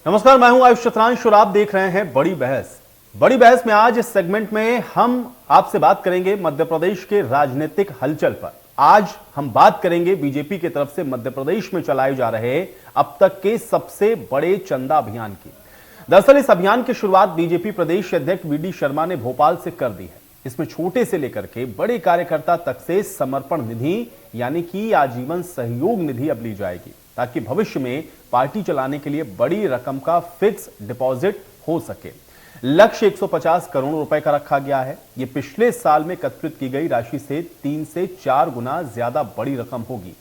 नमस्कार, मैं हूं आयुष चतुरांश और आप देख रहे हैं बड़ी बहस। बड़ी बहस में आज इस सेगमेंट में हम आपसे बात करेंगे मध्य प्रदेश के राजनीतिक हलचल पर। आज हम बात करेंगे बीजेपी की तरफ से मध्य प्रदेश में चलाए जा रहे अब तक के सबसे बड़े चंदा अभियान की। दरअसल इस अभियान की शुरुआत बीजेपी प्रदेश अध्यक्ष वी.डी. शर्मा ने भोपाल से कर दी है। इसमें छोटे से लेकर के बड़े कार्यकर्ता तक से समर्पण निधि यानी कि आजीवन सहयोग निधि अब ली जाएगी, ताकि भविष्य में पार्टी चलाने के लिए बड़ी रकम का फिक्स डिपॉजिट हो सके। लक्ष्य 150 करोड़ रुपए का रखा गया है। यह पिछले साल में एकत्रित की गई राशि से 3 से 4 गुना ज्यादा बड़ी रकम होगी।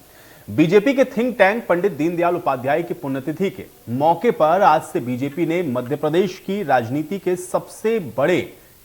बीजेपी के थिंक टैंक पंडित दीनदयाल उपाध्याय की पुण्यतिथि के मौके पर आज से बीजेपी ने मध्य प्रदेश की राजनीति के सबसे बड़े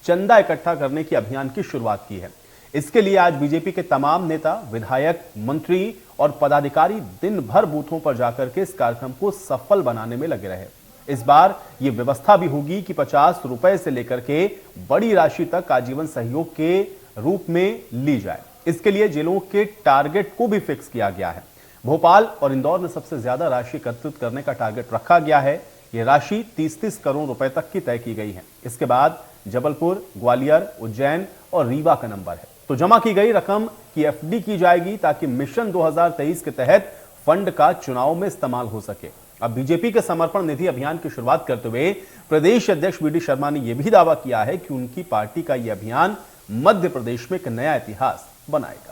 चंदा इकट्ठा करने की अभियान की शुरुआत की है। इसके लिए आज बीजेपी के तमाम नेता, विधायक, मंत्री और पदाधिकारी दिन भर बूथों पर जाकर के इस कार्यक्रम को सफल बनाने में लगे रहे। इस बार यह व्यवस्था भी होगी कि 50 रुपए से लेकर के बड़ी राशि तक आजीवन सहयोग के रूप में ली जाए। इसके लिए जिलों के टारगेट को भी फिक्स किया गया है। भोपाल और इंदौर में सबसे ज्यादा राशि एकत्रित करने का टारगेट रखा गया है। यह राशि 30-30 करोड़ रुपए तक की तय की गई है। इसके बाद जबलपुर, ग्वालियर, उज्जैन और रीवा का नंबर है। तो जमा की गई रकम की एफडी की जाएगी ताकि मिशन 2023 के तहत फंड का चुनाव में इस्तेमाल हो सके। अब बीजेपी के समर्पण निधि अभियान की शुरुआत करते हुए प्रदेश अध्यक्ष वी.डी. शर्मा ने यह भी दावा किया है कि उनकी पार्टी का यह अभियान मध्य प्रदेश में एक नया इतिहास बनाएगा।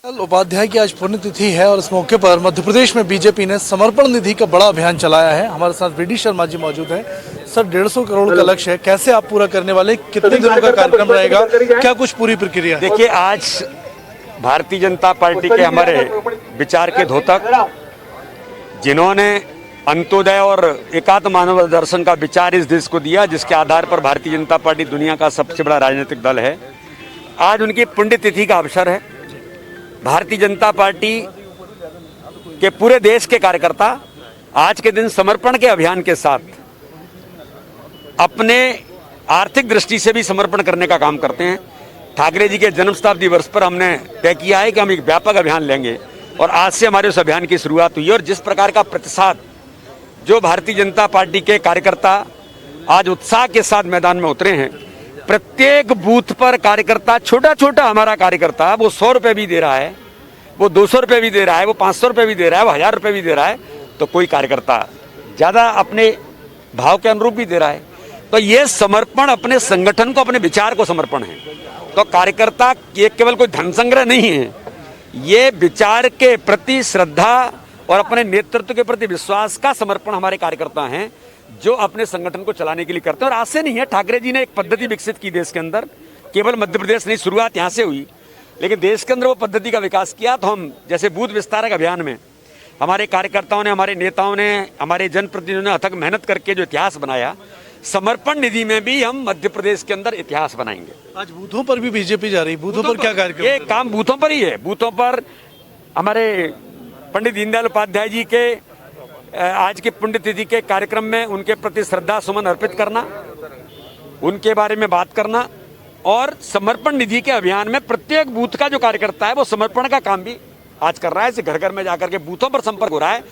उपाध्याय की आज पुण्यतिथि है और इस मौके पर मध्य प्रदेश में बीजेपी ने समर्पण निधि का बड़ा अभियान चलाया है। हमारे साथ वी.डी. शर्मा जी मौजूद हैं। सर, 150 करोड़ का लक्ष्य है, कैसे आप पूरा करने वाले, कितने दिनों का कार्यक्रम रहेगा, क्या कुछ पूरी प्रक्रिया? देखिए, आज भारतीय जनता पार्टी के हमारे विचार के धोतक, जिन्होंने अंत्योदय और एकात्म मानव दर्शन का विचार इस देश को दिया, जिसके आधार पर भारतीय जनता पार्टी दुनिया का सबसे बड़ा राजनीतिक दल है, आज उनकी पुण्यतिथि का अवसर है। भारतीय जनता पार्टी के पूरे देश के कार्यकर्ता आज के दिन समर्पण के अभियान के साथ अपने आर्थिक दृष्टि से भी समर्पण करने का काम करते हैं। ठाकरे जी के जन्म शताब्दी वर्ष पर हमने तय किया है कि हम एक व्यापक अभियान लेंगे और आज से हमारे उस अभियान की शुरुआत हुई। और जिस प्रकार का प्रतिसाद जो भारतीय जनता पार्टी के कार्यकर्ता आज उत्साह के साथ मैदान में उतरे हैं, प्रत्येक बूथ पर कार्यकर्ता, छोटा छोटा हमारा कार्यकर्ता, वो 100 रुपये भी दे रहा है, वो 200 रुपये भी दे रहा है, वो 500 रुपये भी दे रहा है, वो 1000 रुपये भी दे रहा है, तो कोई कार्यकर्ता ज़्यादा अपने भाव के अनुरूप भी दे रहा है। तो ये समर्पण अपने संगठन को, अपने विचार को समर्पण है। तो कार्यकर्ता ये केवल कोई धन संग्रह नहीं है, ये विचार के प्रति श्रद्धा और अपने नेतृत्व के प्रति विश्वास का समर्पण हमारे कार्यकर्ता हैं, जो अपने संगठन को चलाने के लिए करते हैं। और आज से नहीं है, ठाकरे जी ने एक पद्धति विकसित की देश के अंदर, केवल मध्य प्रदेश नहीं, शुरुआत यहाँ से हुई, लेकिन देश के अंदर वो पद्धति का विकास किया। तो हम जैसे बूथ विस्तारक अभियान में हमारे कार्यकर्ताओं ने, हमारे नेताओं ने, हमारे जनप्रतिनिधियों ने अथक मेहनत करके जो इतिहास बनाया, समर्पण निधि में भी हम मध्य प्रदेश के अंदर इतिहास बनाएंगे। आज बूथों पर भी बीजेपी जा रही, बूथों पर क्या कार्यक्रम? ये काम बूथों पर ही है। बूथों पर हमारे पंडित दीनदयाल उपाध्याय जी के आज की पुण्यतिथि के कार्यक्रम में उनके प्रति श्रद्धा सुमन अर्पित करना, उनके बारे में बात करना, और समर्पण निधि के अभियान में प्रत्येक बूथ का जो कार्यकर्ता है वो समर्पण का काम भी आज कर रहा है। घर घर में जाकर के बूथों पर संपर्क हो रहा है।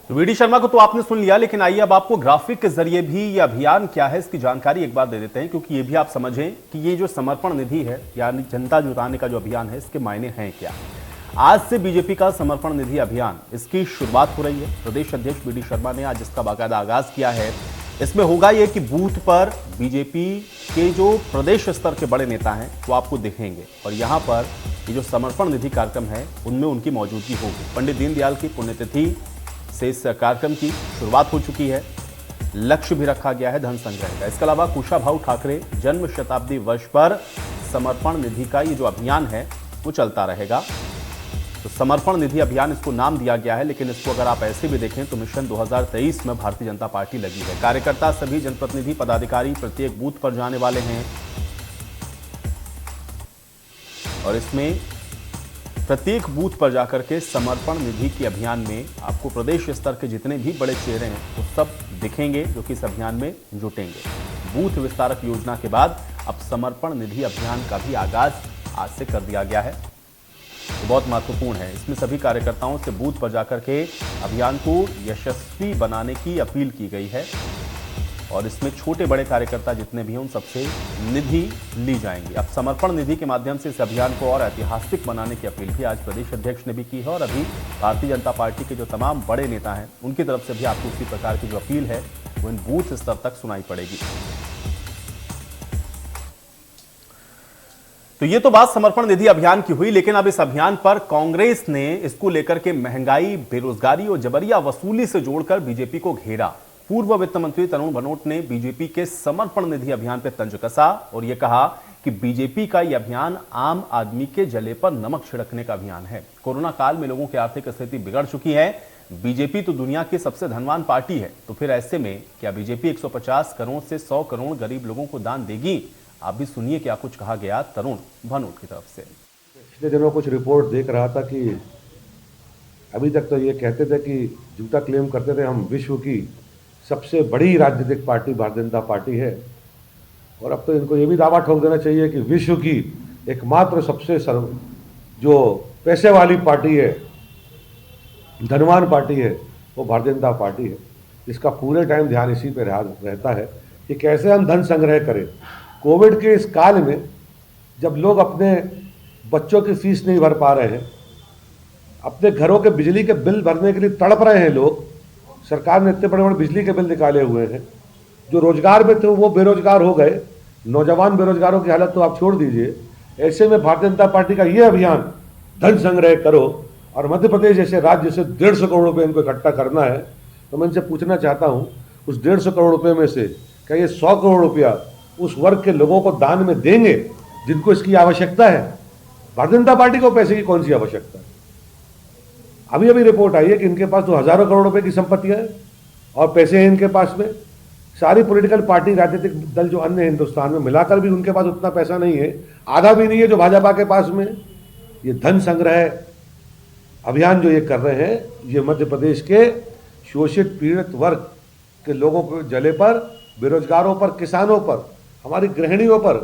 वी.डी. शर्मा को तो आपने सुन लिया, लेकिन आइए अब आपको ग्राफिक के जरिए भी ये अभियान क्या है इसकी जानकारी एक बार दे देते हैं, क्योंकि ये भी आप समझें कि ये जो समर्पण निधि है यानी जनता जुटाने का जो अभियान है, इसके मायने हैं क्या। आज से बीजेपी का समर्पण निधि अभियान, इसकी शुरुआत हो रही है। प्रदेश अध्यक्ष वी.डी. शर्मा ने आज इसका बाकायदा आगाज किया है। इसमें होगा यह कि बूथ पर बीजेपी के जो प्रदेश स्तर के बड़े नेता हैं वो आपको दिखेंगे, और यहाँ पर ये जो समर्पण निधि कार्यक्रम है उनमें उनकी मौजूदगी होगी। पंडित दीनदयाल की पुण्यतिथि से इस कार्यक्रम की शुरुआत हो चुकी है। लक्ष्य भी रखा गया है धन संग्रह का। इसके अलावा कुशाभाऊ ठाकरे जन्म शताब्दी वर्ष पर समर्पण निधि का ये जो अभियान है वो चलता रहेगा। तो समर्पण निधि अभियान इसको नाम दिया गया है, लेकिन इसको अगर आप ऐसे भी देखें तो मिशन 2023 में भारतीय जनता पार्टी लगी है। कार्यकर्ता, सभी जनप्रतिनिधि, पदाधिकारी प्रत्येक बूथ पर जाने वाले हैं और इसमें प्रत्येक बूथ पर जाकर के समर्पण निधि के अभियान में आपको प्रदेश स्तर के जितने भी बड़े चेहरे हैं वो सब दिखेंगे, जो कि इस अभियान में जुटेंगे। बूथ विस्तारक योजना के बाद अब समर्पण निधि अभियान का भी आगाज आज से कर दिया गया है। वो बहुत महत्वपूर्ण है। इसमें सभी कार्यकर्ताओं से बूथ पर जाकर के अभियान को यशस्वी बनाने की अपील की गई है और इसमें छोटे बड़े कार्यकर्ता जितने भी हैं उन सबसे निधि ली जाएंगी। अब समर्पण निधि के माध्यम से इस अभियान को और ऐतिहासिक बनाने की अपील भी आज प्रदेश अध्यक्ष ने भी की है और अभी भारतीय जनता पार्टी के जो तमाम बड़े नेता हैं उनकी तरफ से भी आपको उसी प्रकार की जो अपील है वो इन बूथ स्तर तक सुनाई पड़ेगी। तो ये तो बात समर्पण निधि अभियान की हुई, लेकिन अब इस अभियान पर कांग्रेस ने इसको लेकर के महंगाई, बेरोजगारी और जबरिया वसूली से जोड़कर बीजेपी को घेरा। पूर्व वित्त मंत्री तरुण भनोट ने बीजेपी के समर्पण निधि अभियान पर तंज कसा और यह कहा कि बीजेपी का यह अभियान आम आदमी के जले पर नमक छिड़कने का अभियान है। कोरोना काल में लोगों की आर्थिक स्थिति बिगड़ चुकी है। बीजेपी तो दुनिया की सबसे धनवान पार्टी है, तो फिर ऐसे में क्या बीजेपी 150 करोड़ से 100 करोड़ गरीब लोगों को दान देगी? आप भी सुनिए क्या कुछ कहा गया तरुण भनोट की तरफ से। पिछले दिनों कुछ रिपोर्ट देख रहा था कि अभी तक तो ये कहते थे कि झूठा क्लेम करते थे हम विश्व की सबसे बड़ी राजनीतिक पार्टी भारतीय जनता पार्टी है, और अब तो इनको ये भी दावा ठोक देना चाहिए कि विश्व की एकमात्र सबसे जो पैसे वाली पार्टी है, धनवान पार्टी है, वो भारतीय जनता पार्टी है। इसका पूरे टाइम ध्यान इसी पे रहता है कि कैसे हम धन संग्रह करें। कोविड के इस काल में जब लोग अपने बच्चों की फीस नहीं भर पा रहे हैं, अपने घरों के बिजली के बिल भरने के लिए तड़प रहे हैं लोग, सरकार ने इतने बड़े बड़े बिजली के बिल निकाले हुए हैं, जो रोजगार में थे वो बेरोजगार हो गए, नौजवान बेरोजगारों की हालत तो आप छोड़ दीजिए। ऐसे में भारतीय जनता पार्टी का ये अभियान धन संग्रह करो और मध्य प्रदेश जैसे राज्य से 150 करोड़ रुपए इनको इकट्ठा करना है, तो मैं इनसे पूछना चाहता हूँ उस 150 करोड़ रुपए में से क्या ये 100 करोड़ रुपया उस वर्ग के लोगों को दान में देंगे जिनको इसकी आवश्यकता है? भारतीय जनता पार्टी को पैसे की कौन सी आवश्यकता है? अभी अभी रिपोर्ट आई है कि इनके पास तो हजारों करोड़ रुपए की संपत्तियां हैं और पैसे हैं इनके पास में। सारी पॉलिटिकल पार्टी, राजनीतिक दल जो अन्य हिंदुस्तान में मिलाकर भी उनके पास उतना पैसा नहीं है, आधा भी नहीं है जो भाजपा के पास में। ये धन संग्रह अभियान जो ये कर रहे हैं, ये मध्य प्रदेश के शोषित पीड़ित वर्ग के लोगों के जले पर, बेरोजगारों पर, किसानों पर, हमारी गृहिणियों पर,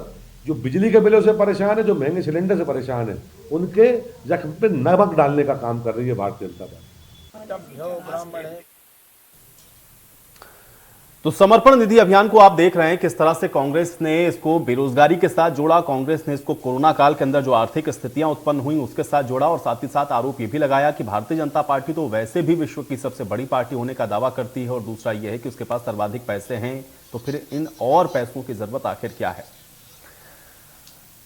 जो बिजली के बिलों से परेशान है, जो महंगे सिलेंडर से परेशान है, उनके जख्म पे नमक डालने का काम कर रही है भारतीय जनता पार्टी। तो समर्पण निधि अभियान को आप देख रहे हैं किस तरह से कांग्रेस ने इसको बेरोजगारी के साथ जोड़ा, कांग्रेस ने इसको कोरोना काल के अंदर जो आर्थिक स्थितियां उत्पन्न हुई उसके साथ जोड़ा और साथ ही साथ आरोप ये भी लगाया कि भारतीय जनता पार्टी तो वैसे भी विश्व की सबसे बड़ी पार्टी होने का दावा करती है और दूसरा यह है कि उसके पास सर्वाधिक पैसे हैं, तो फिर इन और पैसों की जरूरत आखिर क्या है?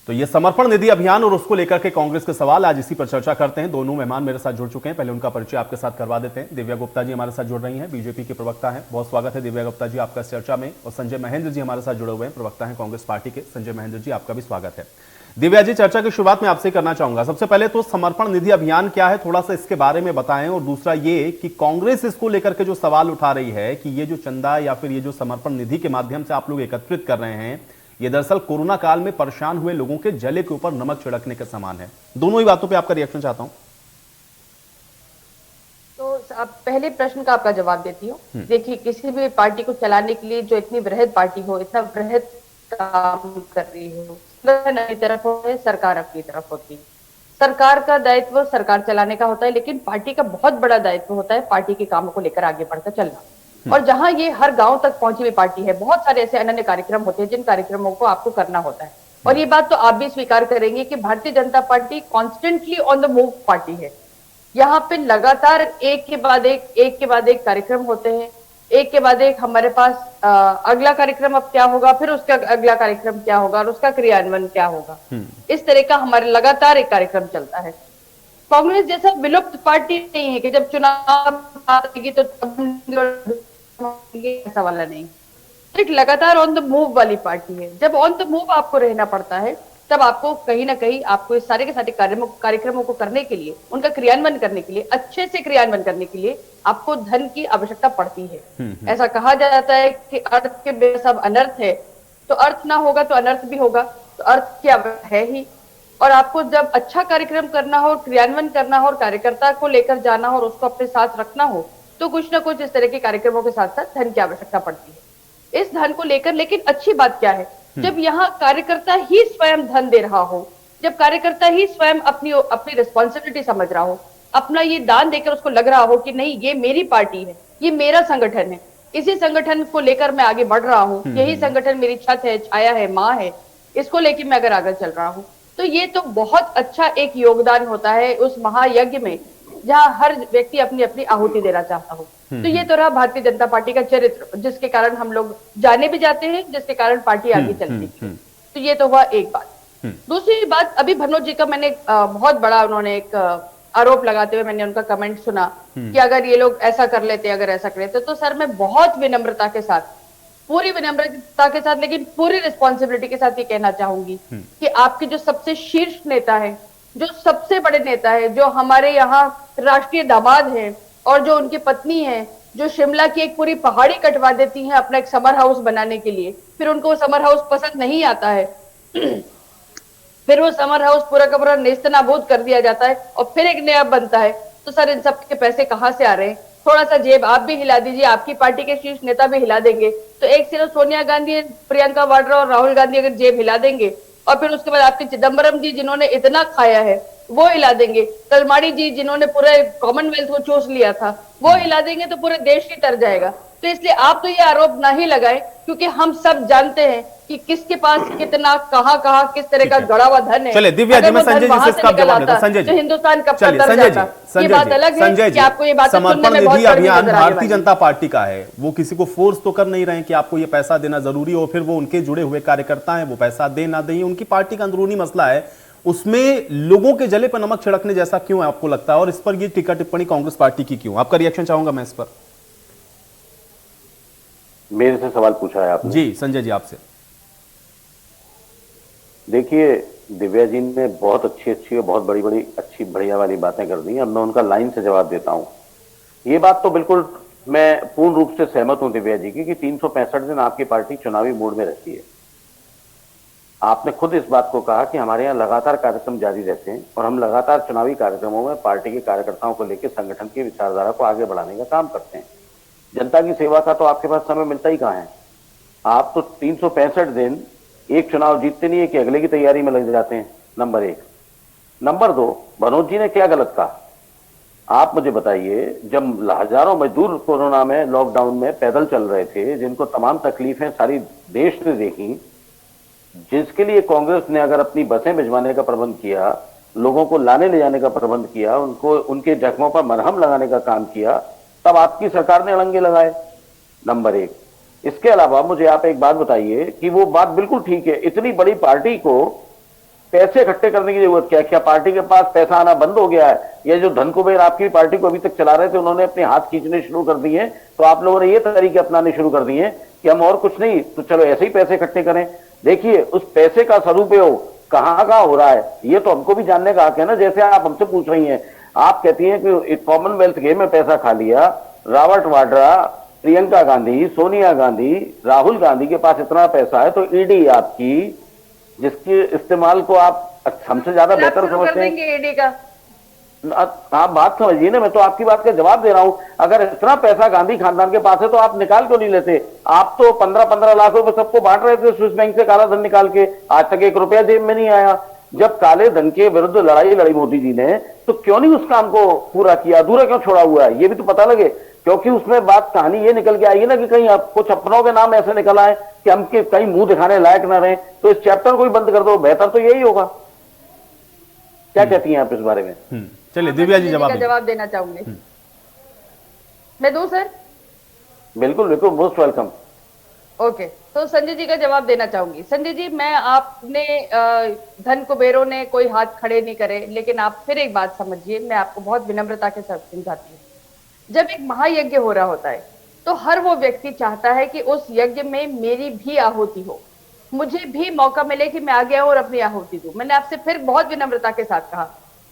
तो ये समर्पण निधि अभियान और उसको लेकर के कांग्रेस के सवाल, आज इसी पर चर्चा करते हैं। दोनों मेहमान मेरे साथ जुड़ चुके हैं, पहले उनका परिचय आपके साथ करवा देते हैं। दिव्या गुप्ता जी हमारे साथ जुड़ रही हैं, बीजेपी के प्रवक्ता हैं, बहुत स्वागत है दिव्या गुप्ता जी आपका इस चर्चा में। और संजय महेंद्र जी हमारे साथ जुड़े हुए हैं, प्रवक्ता हैं कांग्रेस पार्टी के। संजय महेंद्र जी आपका भी स्वागत है। दिव्या जी, चर्चा की शुरुआत में आपसे करना चाहूंगा, सबसे पहले तो समर्पण निधि अभियान क्या है, थोड़ा सा इसके बारे में बताएं, और दूसरा ये कि कांग्रेस इसको लेकर के जो सवाल उठा रही है कि ये जो चंदा या फिर ये जो समर्पण निधि के माध्यम से आप लोग एकत्रित कर रहे हैं, ये दरअसल कोरोना काल में परेशान हुए लोगों के जले के ऊपर नमक छिड़कने के समान है। दोनों ही बातों पे आपका रिएक्शन चाहता हूं। तो अब पहले प्रश्न का आपका जवाब देती हूँ। देखिए, किसी भी पार्टी को चलाने के लिए जो इतनी वृहद पार्टी हो, इतना वृहद काम कर रही हो, अपनी तरफ हो, सरकार अपनी तरफ होती है। सरकार का दायित्व सरकार चलाने का होता है, लेकिन पार्टी का बहुत बड़ा दायित्व होता है पार्टी के कामों को लेकर आगे बढ़कर चलना। और जहां ये हर गांव तक पहुंची हुई पार्टी है, बहुत सारे ऐसे अनन्य कार्यक्रम होते हैं जिन कार्यक्रमों को आपको करना होता है। और ये बात तो आप भी स्वीकार करेंगे कि Bharatiya Janata party constantly on the move party है। यहाँ पे लगातार एक के बाद एक कार्यक्रम होते हैं, एक के बाद एक हमारे पास अगला कार्यक्रम अब क्या होगा, फिर उसका अगला कार्यक्रम क्या होगा और उसका क्रियान्वयन क्या होगा। इस तरह का हमारे लगातार एक कार्यक्रम चलता है। कांग्रेस जैसा विलुप्त पार्टी नहीं है कि जब चुनाव आएगी तो ऐसा वाला नहीं, एक लगातार ऑन द मूव वाली पार्टी है। जब ऑन द मूव आपको रहना पड़ता है, तब आपको कहीं ना कहीं आपको इस सारे के सारे कार्यक्रमों को करने के लिए, उनका क्रियान्वयन करने के लिए, अच्छे से क्रियान्वयन करने के लिए आपको धन की आवश्यकता पड़ती है। ऐसा कहा जाता है कि अर्थ के बिना सब अनर्थ है, तो अर्थ ना होगा तो अनर्थ भी होगा, तो अर्थ क्या है ही। और आपको जब अच्छा कार्यक्रम करना हो, क्रियान्वयन करना हो और कार्यकर्ता को लेकर जाना हो और उसको अपने साथ रखना हो, तो कुछ ना कुछ इस तरह के कार्यक्रमों के साथ साथ धन की आवश्यकता पड़ती है। इस धन को लेकर लेकिन अच्छी बात क्या है, जब यहाँ कार्यकर्ता ही स्वयं धन दे रहा हो, जब कार्यकर्ता ही स्वयं अपनी अपनी रिस्पॉन्सिबिलिटी समझ रहा हो, अपना ये दान देकर उसको लग रहा हो कि नहीं ये मेरी पार्टी है, ये मेरा संगठन है, इसी संगठन को लेकर मैं आगे बढ़ रहा हूँ, यही संगठन मेरी छत है, छाया है, माँ है, इसको लेकर मैं अगर आगे चल रहा हूँ, तो ये तो बहुत अच्छा एक योगदान होता है उस महायज्ञ में जहां हर व्यक्ति अपनी अपनी आहुति देना चाहता हो। तो ये तो रहा भारतीय जनता पार्टी का चरित्र, जिसके कारण हम लोग जाने भी जाते हैं, जिसके कारण पार्टी आगे चलती है। तो ये तो हुआ एक बात। दूसरी बात, अभी भनोट जी का मैंने बहुत बड़ा उन्होंने एक आरोप लगाते हुए मैंने उनका कमेंट सुना कि अगर ये लोग ऐसा कर लेते, अगर ऐसा कर लेते, तो सर मैं बहुत विनम्रता के साथ, पूरी विनम्रता के साथ, लेकिन पूरी रिस्पॉन्सिबिलिटी के साथ ये कहना चाहूंगी कि आपके जो सबसे शीर्ष नेता है, जो सबसे बड़े नेता है, जो हमारे यहाँ राष्ट्रीय दामाद हैं और जो उनकी पत्नी है, जो शिमला की एक पूरी पहाड़ी कटवा देती हैं अपना एक समर हाउस बनाने के लिए, फिर उनको वो समर हाउस पसंद नहीं आता है फिर वो समर हाउस पूरा का पूरा नेस्तनाबूद कर दिया जाता है और फिर एक नया बनता है। तो सर इन सब के पैसे कहाँ से आ रहे हैं? थोड़ा सा जेब आप भी हिला दीजिए, आपकी पार्टी के शीर्ष नेता भी हिला देंगे, तो एक सिर्फ सोनिया गांधी, प्रियंका वाड्रा और राहुल गांधी अगर जेब हिला देंगे और फिर उसके बाद आपके चिदम्बरम जी जिन्होंने इतना खाया है वो हिला देंगे, तलमाड़ी जी जिन्होंने पूरे कॉमनवेल्थ को चूस लिया था वो हिला देंगे, तो पूरे देश ही तर जाएगा। तो इसलिए आप तो ये आरोप ना ही लगाएं, क्योंकि हम सब जानते हैं कि किसके पास कितना, कहाँ कहाँ किस तरह का गड़ा हुआ धन है। चलिए दिव्या जी, मैं संजय जी से इसका जवाब देता हूं। संजय जी, तो हिंदुस्तान कब तक तर संजय जाता। ये बात अलग है कि आपको ये बात समर्पण निधि अभियान भारतीय जनता पार्टी का है, वो किसी को फोर्स तो कर नहीं रहे हैं कि आपको ये पैसा देना जरूरी हो, फिर वो उनके जुड़े हुए कार्यकर्ता हैं, वो पैसा दे ना दे, उनकी पार्टी का अंदरूनी मसला है, उसमें लोगों के जले पर नमक छिड़कने जैसा क्यों है आपको लगता है? और इस पर ये टीका टिप्पणी कांग्रेस पार्टी की क्यों? आपका रिएक्शन चाहूंगा मैं इस पर। मेरे से सवाल पूछा है आपने? जी संजय जी आपसे। देखिए दिव्या जी ने बहुत अच्छी और बहुत बड़ी बड़ी अच्छी बढ़िया वाली बातें कर दी। अब मैं उनका लाइन से जवाब देता हूं। ये बात तो बिल्कुल मैं पूर्ण रूप से सहमत हूं दिव्या जी की कि 365 दिन आपकी पार्टी चुनावी मोड में रहती है। आपने खुद इस बात को कहा कि हमारे यहाँ लगातार कार्यक्रम जारी रहते हैं और हम लगातार चुनावी कार्यक्रमों में पार्टी के कार्यकर्ताओं को लेकर संगठन की विचारधारा को आगे बढ़ाने का काम करते हैं। जनता की सेवा का तो आपके पास समय मिलता ही कहाँ है? आप तो 365 दिन एक चुनाव जीतते नहीं है कि अगले की तैयारी में लग जाते हैं, नंबर एक। नंबर दो, भनोट जी ने क्या गलत कहा आप मुझे बताइए। जब हजारों मजदूर कोरोना में, लॉकडाउन में पैदल चल रहे थे, जिनको तमाम तकलीफें सारी देश ने देखी, जिसके लिए कांग्रेस ने अगर अपनी बसें भिजवाने का प्रबंध किया, लोगों को लाने ले जाने का प्रबंध किया, उनको उनके जख्मों पर मरहम लगाने का काम किया, तब आपकी सरकार ने अड़ंगे लगाए, नंबर एक। इसके अलावा मुझे आप एक बात बताइए कि वो बात बिल्कुल ठीक है, इतनी बड़ी पार्टी को पैसे इकट्ठे करने की जरूरत क्या? क्या पार्टी के पास पैसा आना बंद हो गया है? ये जो धन कुबेर आपकी पार्टी को अभी तक चला रहे थे, उन्होंने अपने हाथ खींचने शुरू कर दिए, तो आप लोगों ने ये तरीके अपनाने शुरू कर दिए कि हम और कुछ नहीं तो चलो ऐसे ही पैसे इकट्ठे करें। देखिए उस पैसे का सदुपयोग कहां कहां हो रहा है ये तो हमको भी जानने का हक है ना। जैसे आप हमसे पूछ रही हैं, आप कहती हैं कि कॉमनवेल्थ गेम में पैसा खा लिया, रॉबर्ट वाड्रा, प्रियंका गांधी, सोनिया गांधी, राहुल गांधी के पास इतना पैसा है, तो ईडी आपकी, जिसके इस्तेमाल को आप हमसे ज्यादा बेहतर समझते हैं। ईडी का आप बात समझिए ना, मैं तो आपकी बात का जवाब दे रहा हूं। अगर इतना पैसा गांधी खानदान के पास है तो आप निकाल क्यों नहीं लेते? आप तो 15-15 लाख रुपए सबको बांट रहे थे स्विस बैंक से काला धन निकाल के, आज तक 1 रुपया जेब में नहीं आया। जब काले धन के विरुद्ध लड़ाई लड़ी मोदी जी ने, तो क्यों नहीं उस काम को पूरा किया? अधूरा क्यों छोड़ा हुआ है? ये भी तो पता लगे, क्योंकि उसमें बात कहानी ये निकल के आएगी ना कि कहीं आप कुछ अपनों के नाम ऐसे निकल आए कि हम कहीं मुंह दिखाने लायक ना रहे। तो इस चैप्टर को ही बंद कर दो, बेहतर तो यही होगा। क्या कहती हैं आप इस बारे में? चलिए दिव्या जी जवाब देना चाहूंगी। मैं दूं सर? बिल्कुल बिल्कुल, मोस्ट वेलकम। ओके, तो संजय जी का जवाब देना चाहूंगी। संजय जी, मैं आपने धन कुबेरों ने कोई हाथ खड़े नहीं करे, लेकिन आप फिर एक बात समझिए, मैं आपको बहुत विनम्रता के साथ समझाती हूँ। जब एक महायज्ञ हो रहा होता है तो हर वो व्यक्ति चाहता है कि उस यज्ञ में मेरी भी आहुति हो, मुझे भी मौका मिले कि मैं आगे आऊं और अपनी आहुति दूं। मैंने आपसे फिर बहुत विनम्रता के साथ कहा,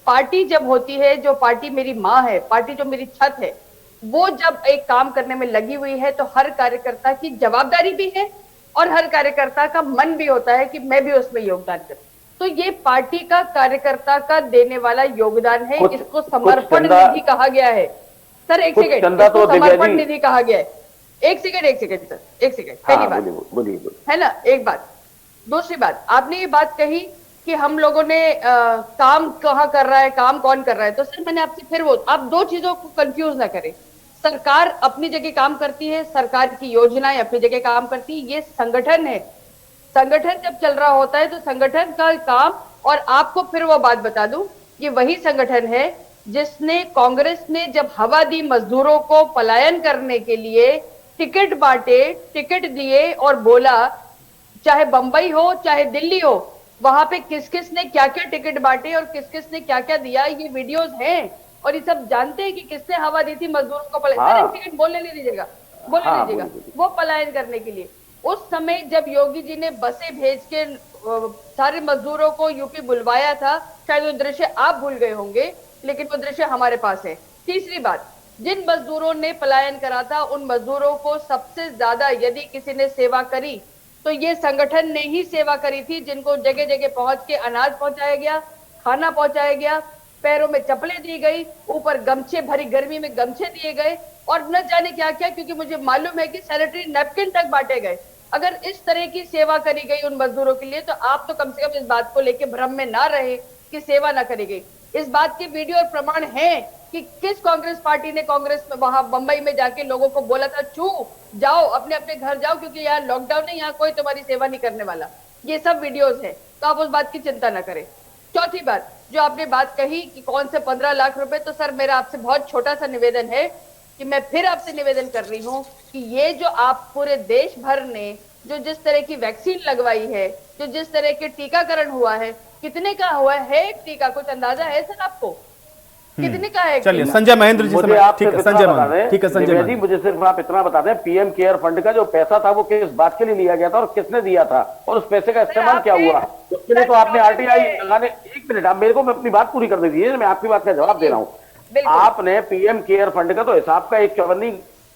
पार्टी जब होती है, जो पार्टी मेरी माँ है, पार्टी जो मेरी छत है, वो जब एक काम करने में लगी हुई है तो हर कार्यकर्ता की जवाबदारी भी है और हर कार्यकर्ता का मन भी होता है कि मैं भी उसमें योगदान करूं। तो ये पार्टी का, कार्यकर्ता का देने वाला योगदान है। इसको समर्पण निधि कहा गया है। सर एक सेकंड, इसको समर्पण निधि कहा गया है। एक सेकंड सर, एक सेकंड। पहली बात है ना, एक बात। दूसरी बात, आपने ये बात कही कि हम लोगों ने काम कहाँ कर रहा है, काम कौन कर रहा है, तो सर मैंने आपसे फिर वो, आप दो चीजों को कंफ्यूज ना करें। सरकार अपनी जगह काम करती है, सरकार की योजनाएं अपनी जगह काम करती है, ये संगठन है। संगठन जब चल रहा होता है तो संगठन का काम, और आपको फिर वो बात बता दूं, ये वही संगठन है जिसने, कांग्रेस ने जब हवा दी मजदूरों को पलायन करने के लिए, टिकट बांटे, टिकट दिए और बोला, चाहे बंबई हो चाहे दिल्ली हो, वहां पे किस किस ने क्या क्या टिकट बांटे और किस किस ने क्या क्या दिया, ये वीडियोस हैं और ये सब जानते हैं कि किसने हवा दी थी मजदूरों को पलायन। हाँ। टिकट बोलने नहीं दीजिएगा, बोलने हाँ, दीजिएगा। बोलिए। वो पलायन करने के लिए उस समय जब योगी जी ने बसें भेज के सारे मजदूरों को यूपी बुलवाया था, शायद वो दृश्य आप भूल गए होंगे, लेकिन वो दृश्य हमारे पास है। तीसरी बात, जिन मजदूरों ने पलायन करा था उन मजदूरों को सबसे ज्यादा यदि किसी ने सेवा करी तो ये संगठन ने ही सेवा करी थी, जिनको जगह जगह पहुंच के अनाज पहुंचाया गया, खाना पहुंचाया गया, पैरों में चप्पलें दी गई, ऊपर गमछे, भरी गर्मी में गमछे दिए गए और न जाने क्या क्या, क्योंकि मुझे मालूम है कि सैनिटरी नैपकिन तक बांटे गए। अगर इस तरह की सेवा करी गई उन मजदूरों के लिए, तो आप तो कम से कम इस बात को लेकर भ्रम में ना रहे कि सेवा ना करी गई। इस बात के वीडियो और प्रमाण हैं कि किस कांग्रेस पार्टी ने कांग्रेस में वहां बंबई में जाके लोगों को बोला था, चू जाओ अपने अपने घर जाओ, क्योंकि यहाँ लॉकडाउन है, यहाँ कोई तुम्हारी सेवा नहीं करने वाला। ये सब वीडियोस है, तो आप उस बात की चिंता ना करें। चौथी बात, जो आपने बात कही कि कौन से 15 लाख रुपए, तो सर मेरा आपसे बहुत छोटा सा निवेदन है कि मैं फिर आपसे निवेदन कर रही हूँ कि ये जो आप पूरे देश भर ने जो जिस तरह की वैक्सीन लगवाई है, जो जिस तरह के टीकाकरण हुआ है, कितने का हुआ है एक टीका, कुछ अंदाजा है सर आपको कितने का है? चलिए संजय महेंद्र जी, मुझे आप ठीक है संजय महेंद्र, ठीक है संजय जी, महेंद्र। मुझे सिर्फ आप इतना बता दें, पीएम केयर फंड का जो पैसा था वो किस बात के लिए लिया गया था और किसने दिया था और उस पैसे का इस्तेमाल क्या हुआ, उसके लिए तो आपने आरटीआई लगाने। एक मिनट, आप मेरे को मैं अपनी बात पूरी कर दीजिए, मैं आपकी बात का जवाब दे रहा हूँ। आपने पीएम केयर फंड का तो हिसाब का एक चवन्नी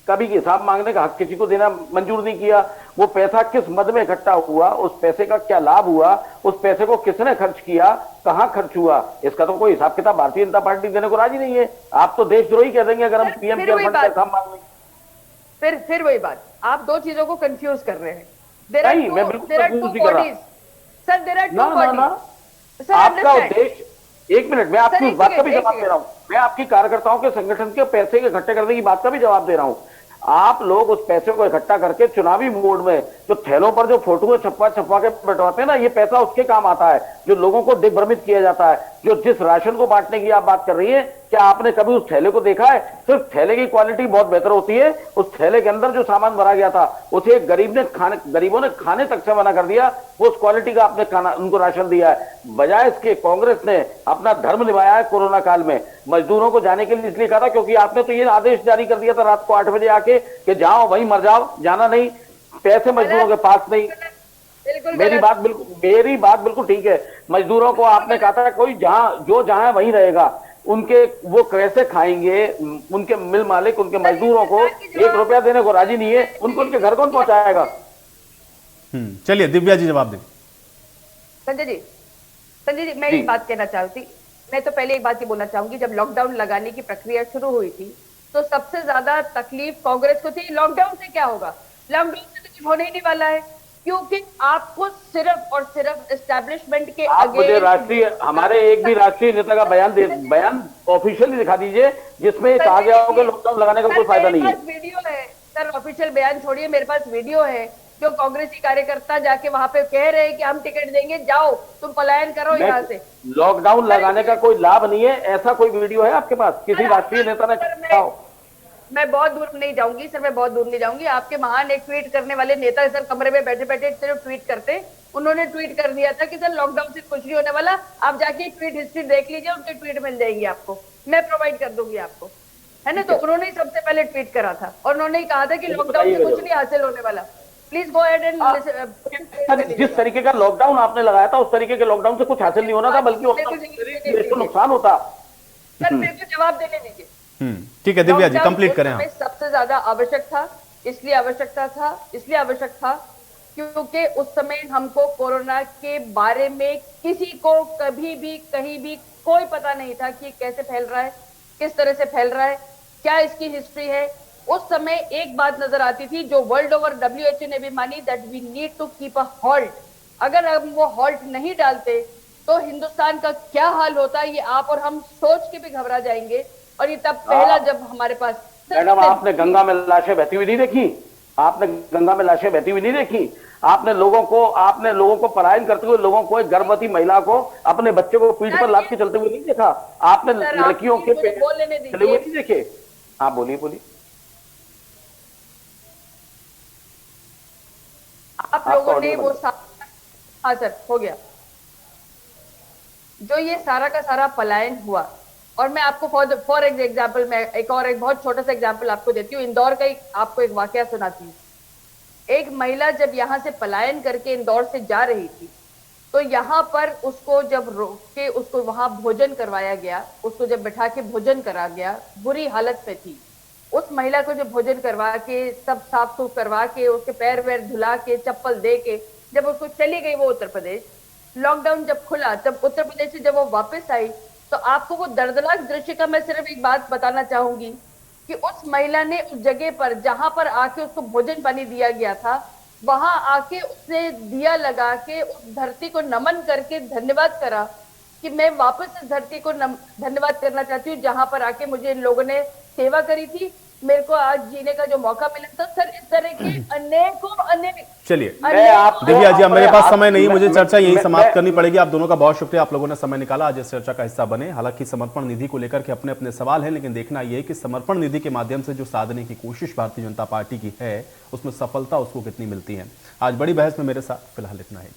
का भी हिसाब मांगने का हक किसी को देना मंजूर नहीं किया। वो पैसा किस मद में इकट्ठा हुआ, उस पैसे का क्या लाभ हुआ, उस पैसे को किसने खर्च किया, कहां खर्च हुआ, इसका तो कोई हिसाब किताब भारतीय जनता पार्टी देने को राजी नहीं है। आप तो देशद्रोही कह देंगे अगर हम पीएम केयर फंड का हिसाब मांगेंगे। फिर वही बात, आप दो चीजों को कंफ्यूज कर रहे हैं। नहीं, मैं बिल्कुल कंफ्यूज नहीं कर रहा सर, देयर आर ना टू ना ना, बॉडीज। आपका उद्देश्य, एक मिनट, मैं आपकी उस बात का भी जवाब दे रहा हूं, मैं आपकी कार्यकर्ताओं के संगठन के पैसे के इकट्ठे करने की बात का भी जवाब दे रहा हूं। आप लोग उस पैसे को इकट्ठा करके चुनावी मोड में जो थैलों पर जो फोटो छपवा छपवा के बंटवाते हैं ना, ये पैसा उसके काम आता है जो लोगों को दिग्भ्रमित किया जाता है। जो जिस राशन को बांटने की आप बात कर रही है, क्या आपने कभी उस थैले को देखा है? सिर्फ थैले की क्वालिटी बहुत बेहतर होती है, उस थैले के अंदर जो सामान भरा गया था उसे गरीबों ने खाने तक से मना कर दिया, वो उस क्वालिटी का आपने खाना उनको राशन दिया है। बजाय इसके कांग्रेस ने अपना धर्म निभाया है कोरोना काल में, मजदूरों को जाने के लिए इसलिए कहा था क्योंकि आपने तो ये आदेश जारी कर दिया था रात को 8 बजे आके कि जाओ वहीं मर जाओ, जाना नहीं, पैसे मजदूरों के पास नहीं। मेरी बात बिल्कुल ठीक है, मजदूरों को आपने कहा था कोई जहां वहीं रहेगा, उनके वो कैसे खाएंगे, उनके मिल मालिक उनके मजदूरों को 1 रुपया देने को राजी नहीं है, उनको उनके घर कौन पहुंचाएगा? चलिए दिव्या जी जवाब दें। संजय जी मैं एक बात कहना चाहती, मैं तो पहले एक बात ही बोलना चाहूंगी, जब लॉकडाउन लगाने की प्रक्रिया शुरू हुई थी तो सबसे ज्यादा तकलीफ कांग्रेस को थी। लॉकडाउन से क्या होगा, लॉकडाउन से तो कुछ होने ही नहीं वाला है, क्योंकि आपको सिर्फ और सिर्फ एस्टैब्लिशमेंट के आप मुझे हमारे एक भी राष्ट्रीय नेता का बयान ऑफिशियली दिखा दीजिए जिसमें कहा गया हो कि लॉकडाउन लगाने का कोई फायदा नहीं है। मेरे पास वीडियो है सर, ऑफिशियल बयान छोड़िए, मेरे पास वीडियो है जो कांग्रेसी कार्यकर्ता जाके वहां पे कह रहे हैं कि हम टिकट देंगे, जाओ तुम पलायन करो यहाँ से। लॉकडाउन लगाने का कोई लाभ नहीं है, ऐसा कोई वीडियो है आपके पास? किसी राष्ट्रीय नेता ने कहा हो? मैं बहुत दूर नहीं जाऊंगी सर, मैं बहुत दूर नहीं जाऊंगी। आपके महान एक ट्वीट करने वाले नेता सर कमरे में बैठे बैठे सिर्फ ट्वीट करते, उन्होंने ट्वीट कर दिया था कि सर लॉकडाउन से कुछ नहीं होने वाला, आप जाके ट्वीट हिस्ट्री देख लीजिए, उनके ट्वीट मिल जाएगी आपको, मैं प्रोवाइड कर दूंगी आपको, है ना। तो उन्होंने ही सबसे पहले ट्वीट करा था और उन्होंने ही कहा था कि लॉकडाउन से कुछ नहीं हासिल होने वाला। प्लीज गो अहेड एंड जिस तरीके का लॉकडाउन आपने लगाया था उस तरीके के लॉकडाउन से कुछ हासिल नहीं होना था, बल्कि तो नुकसान होता। सर मेरे को जवाब देने दीजिए। ठीक है दिव्या जी कंप्लीट करें। सबसे ज्यादा आवश्यक था, इसलिए आवश्यक था क्योंकि उस समय हमको कोरोना के बारे में किसी को कभी भी कहीं भी कोई पता नहीं था कि कैसे फैल रहा है, किस तरह से फैल रहा है, क्या इसकी हिस्ट्री है। उस समय एक बात नजर आती थी जो वर्ल्ड ओवर WHO ने भी मानी, that we need to keep a halt. अगर हम वो हॉल्ट नहीं डालते तो हिंदुस्तान का क्या हाल होता है, ये आप और हम सोच के भी घबरा जाएंगे। और ये तब पहला जब हमारे पास मैडम, आपने गंगा में लाशें बहती हुई नहीं देखी? आपने गंगा में लाशें बहती हुई नहीं देखी? आपने लोगों को पलायन करते हुए, लोगों को, एक गर्भवती महिला को, अपने बच्चे को पीठ पर लाद के चलते हुए नहीं देखा? आपने लड़कियों के चले हुए नहीं देखे? हाँ, बोलिए बोलिए। आप लोगों ने वो हाँ सर, हो गया। जो ये सारा का सारा पलायन हुआ, और मैं आपको फॉर एग्जाम्पल मैं एक बहुत छोटा सा एग्जाम्पल आपको देती हूँ। इंदौर का आपको एक वाकया सुनाती हूँ। एक महिला जब यहाँ से पलायन करके इंदौर से जा रही थी, तो यहाँ पर उसको जब रोक के उसको वहां भोजन करवाया गया, उसको जब बैठा के भोजन करा गया, बुरी हालत में थी। उस महिला को जो भोजन करवा के, सब साफ सुफ करवा के, उसके पैर वैर धुला के, चप्पल दे के जब उसको चली गई वो उत्तर प्रदेश, लॉकडाउन जब खुला, जब उत्तर प्रदेश से जब वो वापस आई, तो आपको वो दर्दनाक दृश्य का मैं सिर्फ एक बात बताना चाहूंगी कि उस महिला ने उस जगह पर जहां पर आके उसको भोजन पानी दिया गया था, वहां आके उसने दिया लगा के उस धरती को नमन करके धन्यवाद करा कि मैं वापस इस धरती को धन्यवाद करना चाहती हूँ जहां पर आके मुझे इन लोगों ने सेवा करी थी, मेरे को आज जीने का जो मौका मिला था। सर, इस तरह के अनेकों अनेक चलिए देखिए जी, मेरे पास समय नहीं, मुझे चर्चा यही समाप्त करनी पड़ेगी। आप दोनों का बहुत शुक्रिया, आप लोगों ने समय निकाला, आज इस चर्चा का हिस्सा बने। हालांकि समर्पण निधि को लेकर के अपने अपने सवाल हैं, लेकिन देखना यह है कि समर्पण निधि के माध्यम से जो साधने की कोशिश भारतीय जनता पार्टी की है, उसमें सफलता उसको कितनी मिलती है। आज बड़ी बहस में मेरे साथ फिलहाल इतना है।